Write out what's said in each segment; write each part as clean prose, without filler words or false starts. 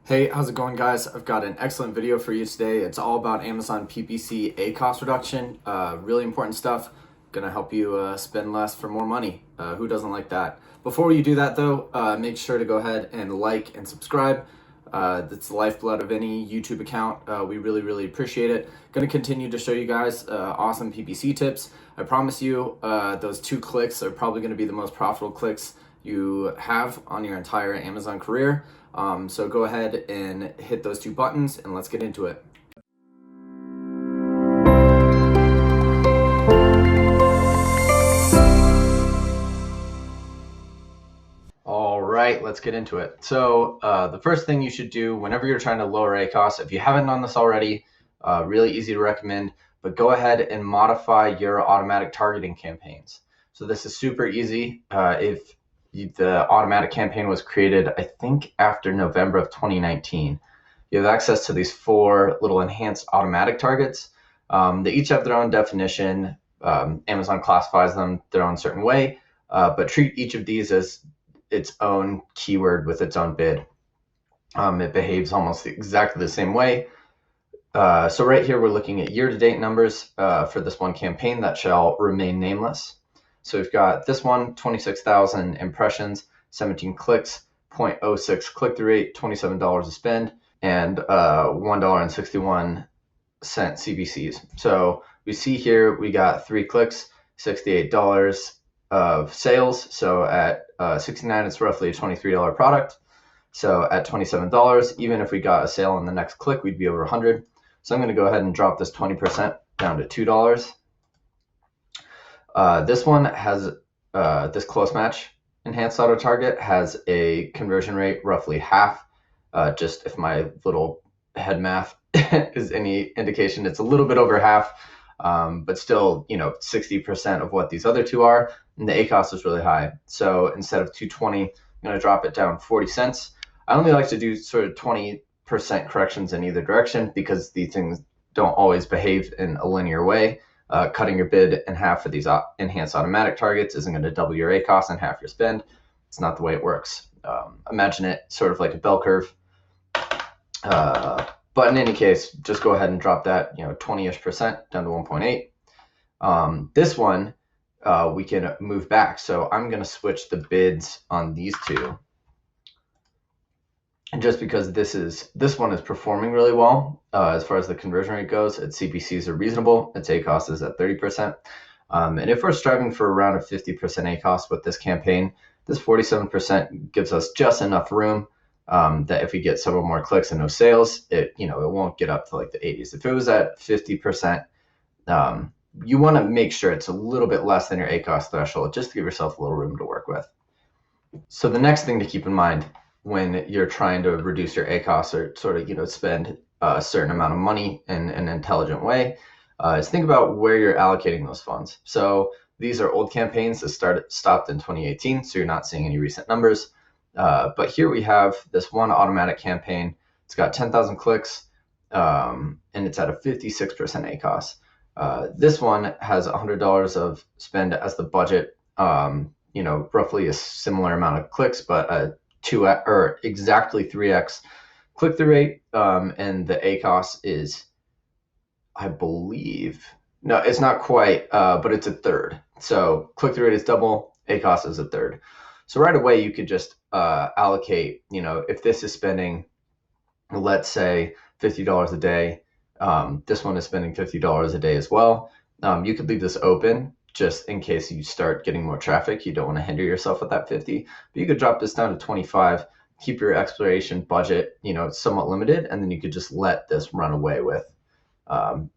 Hey, how's it going, guys? I've got an excellent video for you today. It's all about Amazon PPC ACoS reduction. Really important stuff. Gonna help you spend less for more money. Who doesn't like that? Before you do that, though, make sure to go ahead and like and subscribe. That's the lifeblood of any YouTube account. We really appreciate it. Gonna continue to show you guys awesome PPC tips. I promise you, those 2 clicks are probably gonna be the most profitable clicks you have on your entire Amazon career. So go ahead and hit those 2 buttons and let's get into it. All right, let's get into it. So the first thing you should do whenever you're trying to lower ACoS, if you haven't done this already, really easy to recommend, but go ahead and modify your automatic targeting campaigns. So this is super easy. If the automatic campaign was created, I think, after November of 2019. You have access to these 4 little enhanced automatic targets. They each have their own definition. Amazon classifies them their own certain way, but treat each of these as its own keyword with its own bid. It behaves almost exactly the same way. So right here, we're looking at year-to-date numbers for this one campaign that shall remain nameless. So we've got this one, 26,000 impressions, 17 clicks, 0.06 click-through rate, $27 to spend, and $1.61 CPCs. So we see here we got 3 clicks, $68 of sales. So at 69, it's roughly a $23 product. So at $27, even if we got a sale on the next click, we'd be over 100. So I'm going to go ahead and drop this 20% down to $2. This one has this close match enhanced auto target has a conversion rate roughly half. Just if my little head math is any indication, it's a little bit over half, but still, 60% of what these other 2 are. And the ACoS is really high. So instead of 220, I'm going to drop it down 40 cents. I only like to do sort of 20% corrections in either direction because these things don't always behave in a linear way. Cutting your bid in half for these enhanced automatic targets isn't going to double your ACoS and half your spend. It's not the way it works. Imagine it sort of like a bell curve. But in any case, just go ahead and drop that 20-ish% down to 1.8. This one, we can move back. So I'm going to switch the bids on these 2. And just because this one is performing really well as far as the conversion rate goes, its CPCs are reasonable, its ACoS is at 30%. And if we're striving for around a 50% ACoS with this campaign, this 47% gives us just enough room that if we get several more clicks and no sales, it won't get up to like the 80s. If it was at 50%, you want to make sure it's a little bit less than your ACoS threshold, just to give yourself a little room to work with. So the next thing to keep in mind when you're trying to reduce your ACoS or sort of spend a certain amount of money in an intelligent way is think about where you're allocating those funds. So these are old campaigns that stopped in 2018, so you're not seeing any recent numbers. But here we have this one automatic campaign. It's got 10,000 clicks, and it's at a 56% ACoS. This one has $100 of spend as the budget. Roughly a similar amount of clicks, but 2x or exactly 3x click-through rate, and the ACoS is, I believe, no, it's not quite, but it's a third. So click-through rate is double, ACoS is a third. So right away you could just allocate, if this is spending, let's say, $50 a day, this one is spending $50 a day as well. You could leave this open just in case you start getting more traffic. You don't want to hinder yourself with that 50, but you could drop this down to 25, keep your exploration budget, somewhat limited, and then you could just let this run away with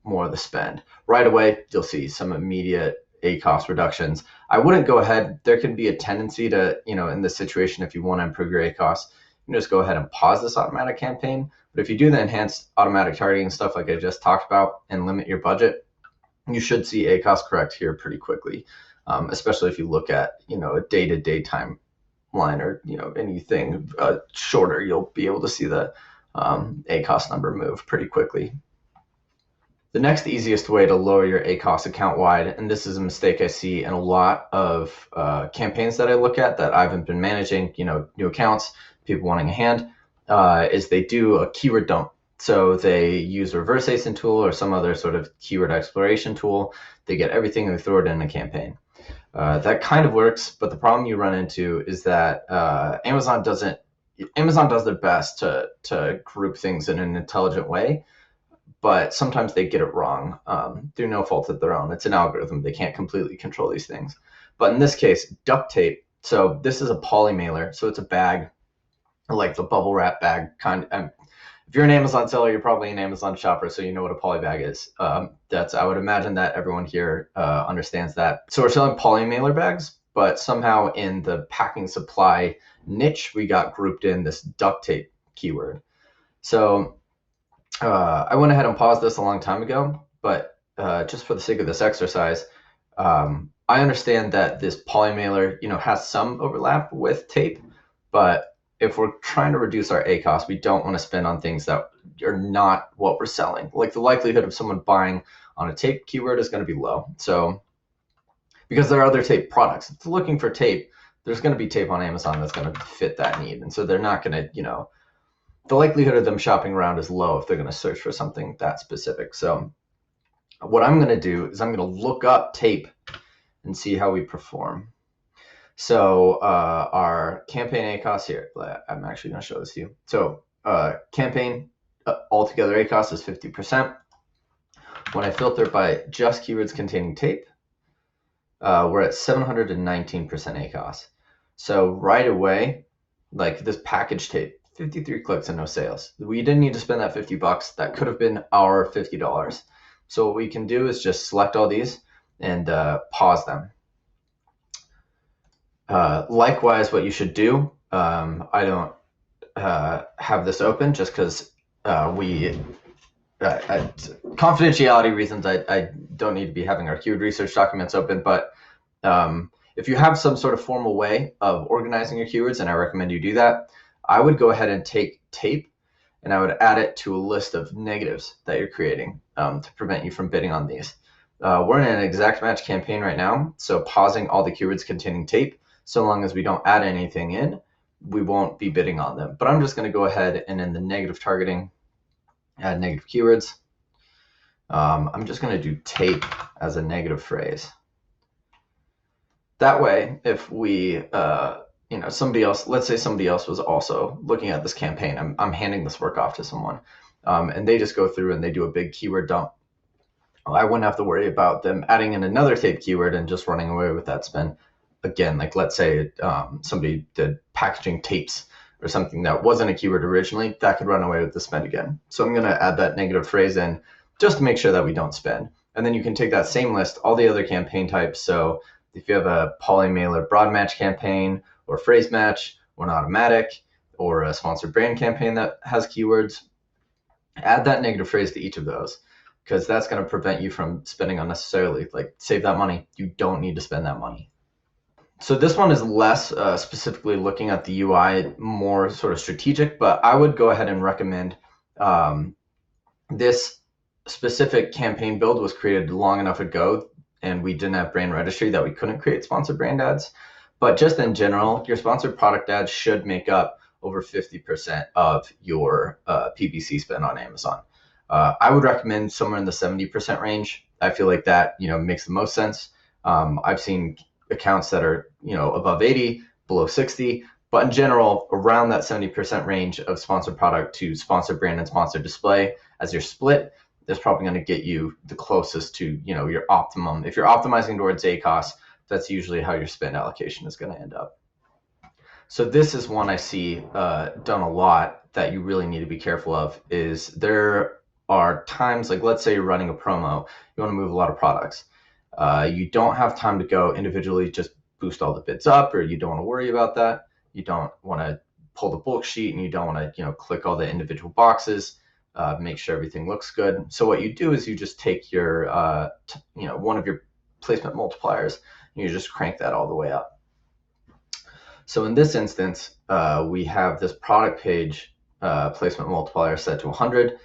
more of the spend. Right away, you'll see some immediate ACoS reductions. I wouldn't go ahead. There can be a tendency to, in this situation, if you want to improve your ACoS, you can just go ahead and pause this automatic campaign. But if you do the enhanced automatic targeting stuff like I just talked about and limit your budget, you should see ACoS correct here pretty quickly, especially if you look at, a day-to-day timeline or, anything shorter, you'll be able to see the ACoS number move pretty quickly. The next easiest way to lower your ACoS account-wide, and this is a mistake I see in a lot of campaigns that I look at that I haven't been managing, new accounts, people wanting a hand, is they do a keyword dump. So they use reverse ASIN tool or some other sort of keyword exploration tool. They get everything and they throw it in a campaign. That kind of works, but the problem you run into is that Amazon does their best to group things in an intelligent way, but sometimes they get it wrong through no fault of their own. It's an algorithm. They can't completely control these things. But in this case, duct tape. So this is a poly mailer. So it's a bag, like the bubble wrap bag kind. If you're an Amazon seller, you're probably an Amazon shopper, so you know what a poly bag is. I would imagine that everyone here understands that. So we're selling poly mailer bags, but somehow in the packing supply niche, we got grouped in this duct tape keyword. So I went ahead and paused this a long time ago, but just for the sake of this exercise, I understand that this poly mailer, has some overlap with tape, but if we're trying to reduce our ACoS, we don't want to spend on things that are not what we're selling. Like the likelihood of someone buying on a tape keyword is going to be low. So because there are other tape products, if they're looking for tape, there's going to be tape on Amazon that's going to fit that need. And so they're not going to, the likelihood of them shopping around is low if they're going to search for something that specific. So what I'm going to do is I'm going to look up tape and see how we perform. So our campaign ACoS here, I'm actually going to show this to you. So campaign altogether ACoS is 50%. When I filter by just keywords containing tape, we're at 719% ACoS. So right away, like this package tape, 53 clicks and no sales. We didn't need to spend that $50. That could have been our $50. So what we can do is just select all these and pause them. Likewise, what you should do, I don't have this open just because confidentiality reasons, I don't need to be having our keyword research documents open, but if you have some sort of formal way of organizing your keywords, and I recommend you do that, I would go ahead and take tape and I would add it to a list of negatives that you're creating to prevent you from bidding on these. We're in an exact match campaign right now, so pausing all the keywords containing tape, so long as we don't add anything in, we won't be bidding on them. But I'm just going to go ahead and in the negative targeting, add negative keywords. I'm just going to do tape as a negative phrase. That way, if we, somebody else, let's say somebody else was also looking at this campaign, I'm handing this work off to someone, and they just go through and they do a big keyword dump. I wouldn't have to worry about them adding in another tape keyword and just running away with that spend. Again, like let's say somebody did packaging tapes or something that wasn't a keyword originally, that could run away with the spend again. So I'm going to add that negative phrase in just to make sure that we don't spend. And then you can take that same list, all the other campaign types. So if you have a poly mailer broad match campaign or phrase match or an automatic or a sponsored brand campaign that has keywords, add that negative phrase to each of those, because that's going to prevent you from spending unnecessarily. Like save that money. You don't need to spend that money. So this one is less specifically looking at the UI, more sort of strategic, but I would go ahead and recommend this specific campaign build was created long enough ago and we didn't have brand registry that we couldn't create sponsored brand ads. But just in general, your sponsored product ads should make up over 50% of your PPC spend on Amazon. I would recommend somewhere in the 70% range. I feel like that makes the most sense. I've seen accounts that are above 80, below 60, but in general, around that 70% range of sponsored product to sponsored brand and sponsored display as your split is probably going to get you the closest to your optimum. If you're optimizing towards ACoS, that's usually how your spend allocation is going to end up. So this is one I see done a lot that you really need to be careful of. Is there are times, like let's say you're running a promo, you want to move a lot of products. You don't have time to go individually just boost all the bids up, or you don't want to worry about that. You don't want to pull the bulk sheet, and you don't want to click all the individual boxes, make sure everything looks good. So what you do is you just take your one of your placement multipliers and you just crank that all the way up. So in this instance, we have this product page placement multiplier set to 100.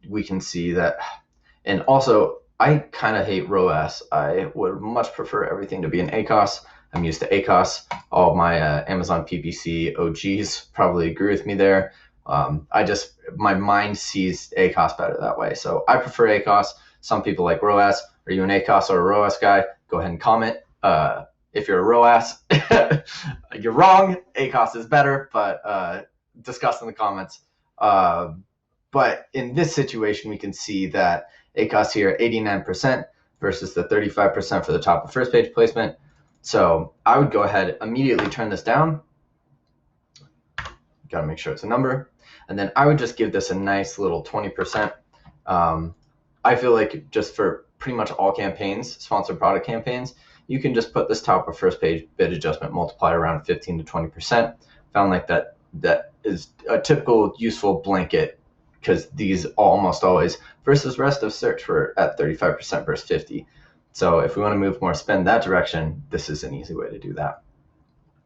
We can see that, and also I kind of hate ROAS. I would much prefer everything to be in ACoS. I'm used to ACoS. All of my Amazon PPC OGs probably agree with me there. My mind sees ACoS better that way. So I prefer ACoS. Some people like ROAS. Are you an ACoS or a ROAS guy? Go ahead and comment. If you're a ROAS, you're wrong. ACoS is better, but discuss in the comments. But in this situation, we can see that ACoS here, 89% versus the 35% for the top of first page placement. So I would go ahead, immediately turn this down. Got to make sure it's a number. And then I would just give this a nice little 20%. I feel like just for pretty much all campaigns, sponsored product campaigns, you can just put this top of first page bid adjustment multiplier around 15 to 20%. Found like that is a typical useful blanket, because these almost always versus rest of search were at 35% versus 50. So if we want to move more spend that direction, this is an easy way to do that.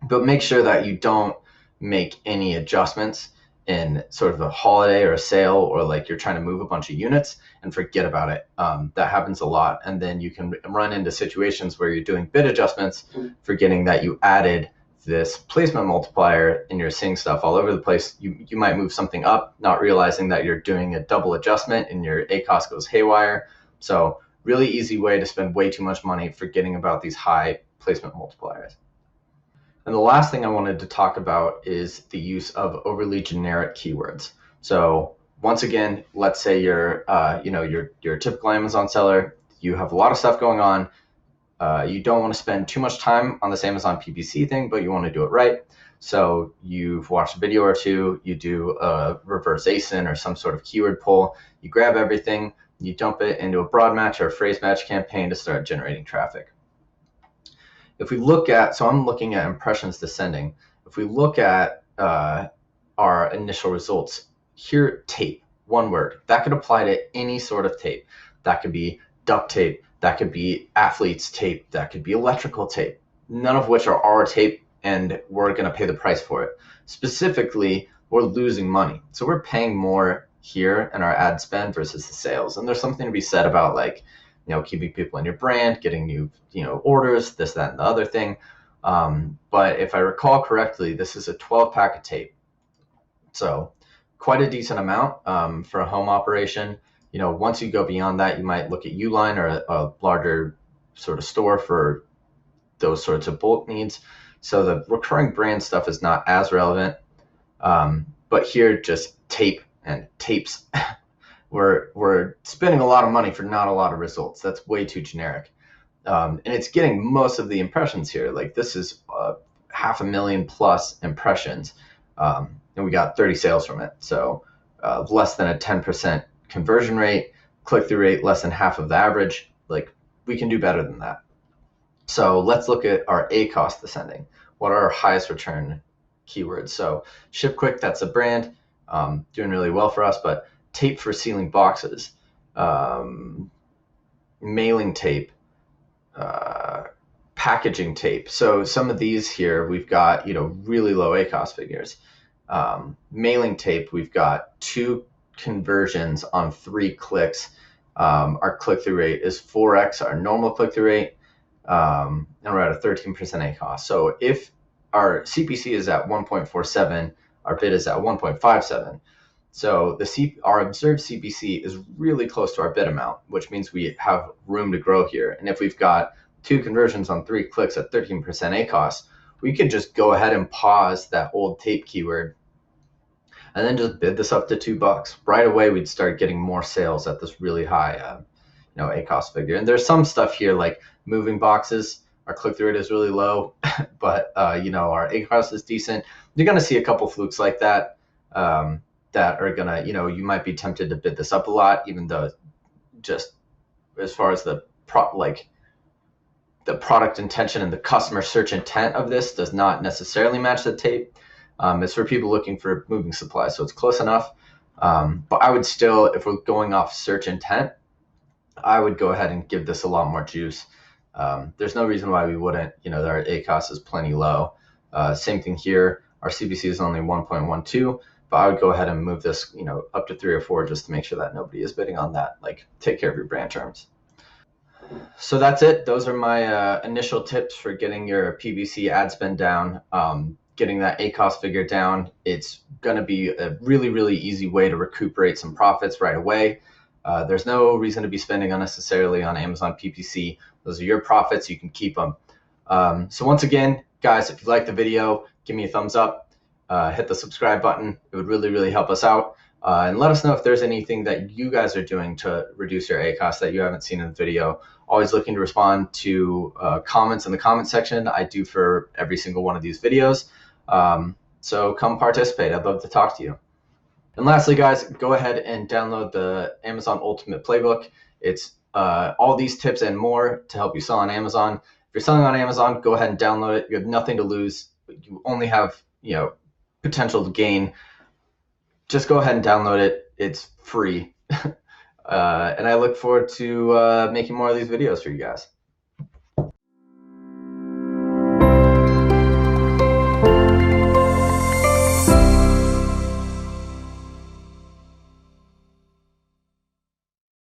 But make sure that you don't make any adjustments in sort of a holiday or a sale, or like you're trying to move a bunch of units and forget about it. That happens a lot. And then you can run into situations where you're doing bid adjustments, forgetting that you added this placement multiplier and you're seeing stuff all over the place. You might move something up, not realizing that you're doing a double adjustment and your ACoS goes haywire. So really easy way to spend way too much money forgetting about these high placement multipliers. And the last thing I wanted to talk about is the use of overly generic keywords. So once again, let's say you're a typical Amazon seller. You have a lot of stuff going on. You don't want to spend too much time on this Amazon PPC thing, but you want to do it right. So you've watched a video or two, you do a reverse ASIN or some sort of keyword pull, you grab everything, you dump it into a broad match or a phrase match campaign to start generating traffic. If we look at, so I'm looking at impressions descending. If we look at our initial results, here, tape, one word, that could apply to any sort of tape. That could be duct tape, that could be athlete's tape, that could be electrical tape, none of which are our tape, and we're going to pay the price for it. Specifically, we're losing money. So we're paying more here in our ad spend versus the sales. And there's something to be said about, like, keeping people in your brand, getting new, orders, this, that, and the other thing. But if I recall correctly, this is a 12-pack of tape. So quite a decent amount for a home operation. Once you go beyond that, you might look at Uline or a larger sort of store for those sorts of bulk needs. So the recurring brand stuff is not as relevant. But here, just tape and tapes. We're spending a lot of money for not a lot of results. That's way too generic. And it's getting most of the impressions here. Like, this is 500,000 plus impressions. And we got 30 sales from it. So less than a 10% conversion rate, click-through rate less than half of the average. Like, we can do better than that. So let's look at our ACoS descending. What are our highest return keywords? So Ship Quick, that's a brand, doing really well for us, but tape for sealing boxes, mailing tape, packaging tape. So some of these here, we've got, really low ACoS figures. Mailing tape, we've got 2 conversions on 3 clicks. Our click-through rate is 4x our normal click-through rate, and we're at a 13% ACoS. So if our CPC is at 1.47, our bid is at 1.57. So our observed CPC is really close to our bid amount, which means we have room to grow here. And if we've got 2 conversions on 3 clicks at 13% ACoS, we could just go ahead and pause that old tape keyword and then just bid this up to $2. Right away, we'd start getting more sales at this really high, ACoS figure. And there's some stuff here like moving boxes. Our click-through rate is really low, but our ACoS is decent. You're going to see a couple flukes like that. That are gonna, you might be tempted to bid this up a lot, even though just as far as the product intention and the customer search intent of this does not necessarily match the tape. It's for people looking for moving supplies, so it's close enough. But I would still, if we're going off search intent, I would go ahead and give this a lot more juice. There's no reason why we wouldn't. Our ACoS is plenty low. Same thing here. Our CPC is only 1.12. But I would go ahead and move this, up to 3 or 4 just to make sure that nobody is bidding on that. Like, take care of your brand terms. So that's it. Those are my initial tips for getting your PPC ad spend down, getting that ACoS figure down. It's going to be a really, really easy way to recuperate some profits right away. There's no reason to be spending unnecessarily on Amazon PPC. Those are your profits. You can keep them. So once again, guys, if you like the video, give me a thumbs up, hit the subscribe button. It would really, really help us out. And let us know if there's anything that you guys are doing to reduce your ACoS that you haven't seen in the video. Always looking to respond to comments in the comment section. I do for every single one of these videos. So come participate. I'd love to talk to you. And lastly, guys, go ahead and download the Amazon Ultimate Playbook. It's all these tips and more to help you sell on Amazon. If you're selling on Amazon, go ahead and download it. You have nothing to lose. You only have, potential to gain. Just go ahead and download it. It's free. And I look forward to making more of these videos for you guys.